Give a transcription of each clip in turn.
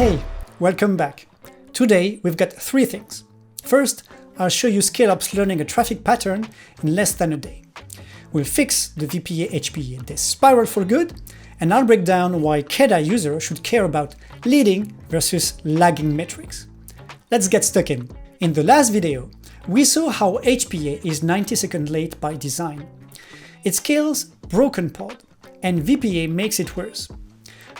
Hey, welcome back. Today we've got three things. First, I'll show you ScaleOps learning a traffic pattern in less than a day. We'll fix the VPA HPA death spiral for good, and I'll break down why KEDA users should care about leading versus lagging metrics. Let's get stuck in. In the last video, we saw how HPA is 90 seconds late by design. It scales broken pod, and VPA makes it worse.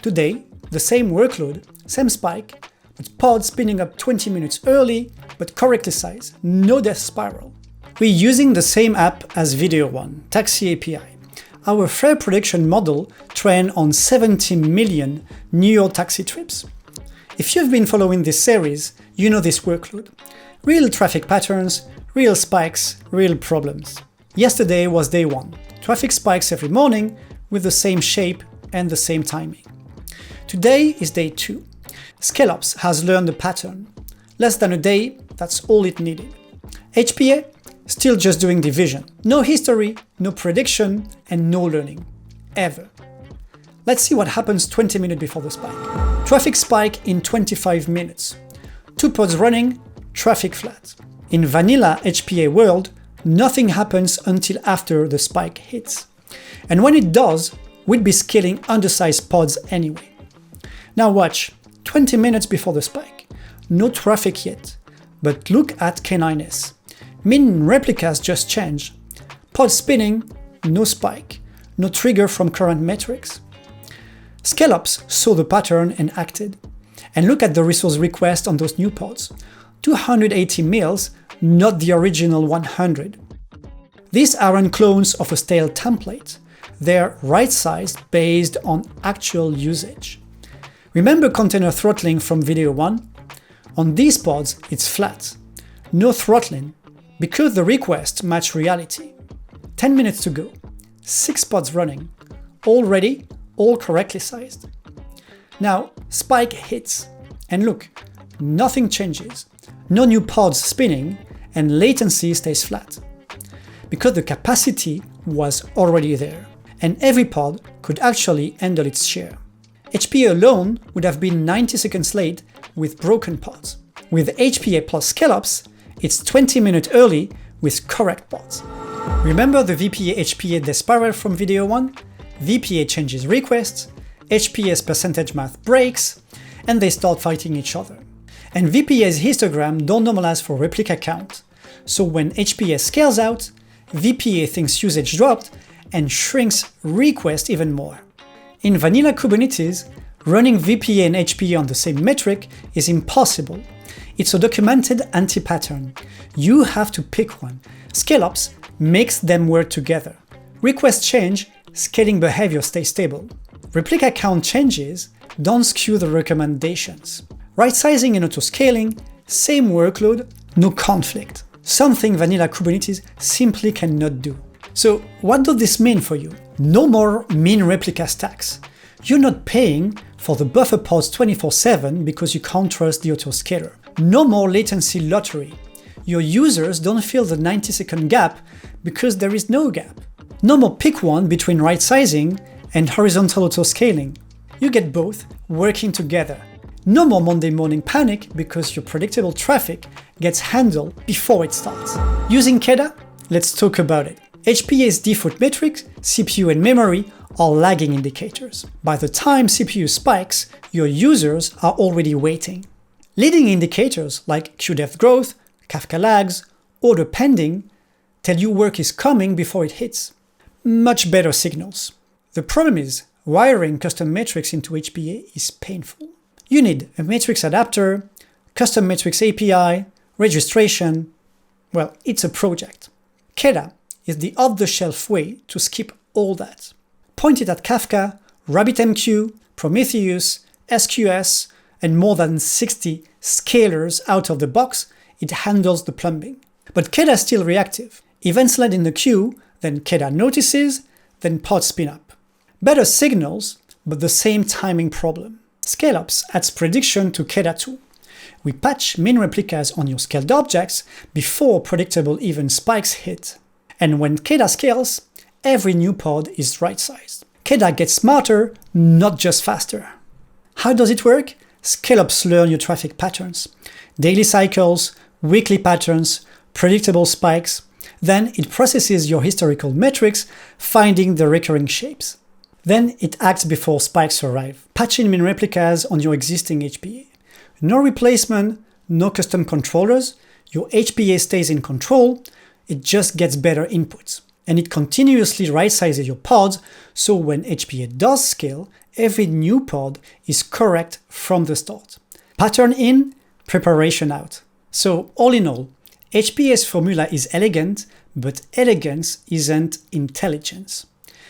Today, the same workload, same spike, but pod spinning up 20 minutes early, but correctly sized, no death spiral. We're using the same app as video 1, Taxi API. Our fare prediction model trained on 70 million New York taxi trips. If you've been following this series, you know this workload. Real traffic patterns, real spikes, real problems. Yesterday was day 1. Traffic spikes every morning with the same shape and the same timing. Today is day 2. ScaleOps has learned the pattern. Less than a day, that's all it needed. HPA, still just doing division. No history, no prediction, and no learning. Ever. Let's see what happens 20 minutes before the spike. Traffic spike in 25 minutes. 2 pods running, traffic flat. In vanilla HPA world, nothing happens until after the spike hits. And when it does, we'd be scaling undersized pods anyway. Now watch, 20 minutes before the spike. No traffic yet, but look at K9s. Min replicas just changed. Pod spinning, no spike. No trigger from current metrics. ScaleOps saw the pattern and acted. And look at the resource request on those new pods. 280 mils, not the original 100. These aren't clones of a stale template. They're right-sized based on actual usage. Remember container throttling from video 1? On these pods, it's flat. No throttling, because the requests match reality. 10 minutes to go. 6 pods running. All ready, all correctly sized. Now, spike hits. And look, nothing changes. No new pods spinning, and latency stays flat. Because the capacity was already there, and every pod could actually handle its share. HPA alone would have been 90 seconds late with broken pods. With HPA plus ScaleOps, it's 20 minutes early with correct pods. Remember the VPA HPA death spiral from video 1? VPA changes requests, HPA's percentage math breaks, and they start fighting each other. And VPA's histogram don't normalize for replica count. So when HPA scales out, VPA thinks usage dropped and shrinks request even more. In vanilla Kubernetes, running VPA and HPA on the same metric is impossible. It's a documented anti-pattern. You have to pick one. ScaleOps makes them work together. Requests change, scaling behavior stays stable. Replica count changes don't skew the recommendations. Rightsizing and autoscaling, same workload, no conflict. Something vanilla Kubernetes simply cannot do. So what does this mean for you? No more min replica stacks. You're not paying for the buffer pods 24/7 because you can't trust the autoscaler. No more latency lottery. Your users don't feel the 90-second gap because there is no gap. No more pick one between rightsizing and horizontal autoscaling. You get both working together. No more Monday morning panic because your predictable traffic gets handled before it starts. Using KEDA? Let's talk about it. HPA's default metrics, CPU and memory, are lagging indicators. By the time CPU spikes, your users are already waiting. Leading indicators like queue depth growth, Kafka lags, order pending tell you work is coming before it hits. Much better signals. The problem is, wiring custom metrics into HPA is painful. You need a metrics adapter, custom metrics API, registration. Well, it's a project. KEDA is the off-the-shelf way to skip all that. Point it at Kafka, RabbitMQ, Prometheus, SQS, and more than 60 scalers out of the box, it handles the plumbing. But KEDA is still reactive. Events land in the queue, then KEDA notices, then pods spin up. Better signals, but the same timing problem. ScaleOps adds prediction to KEDA too. We patch min replicas on your scaled objects before predictable event spikes hit. And when KEDA scales, every new pod is right-sized. KEDA gets smarter, not just faster. How does it work? ScaleOps learn your traffic patterns, daily cycles, weekly patterns, predictable spikes. Then it processes your historical metrics, finding the recurring shapes. Then it acts before spikes arrive, patching min replicas on your existing HPA. No replacement, no custom controllers, your HPA stays in control, it just gets better inputs. And it continuously right-sizes your pods, so when HPA does scale, every new pod is correct from the start. Pattern in, preparation out. So all in all, HPA's formula is elegant, but elegance isn't intelligence.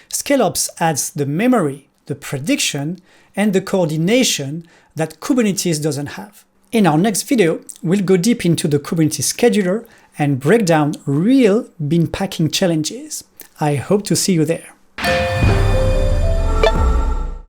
ScaleOps adds the memory, the prediction, and the coordination that Kubernetes doesn't have. In our next video, we'll go deep into the Kubernetes scheduler and break down real bin packing challenges. I hope to see you there.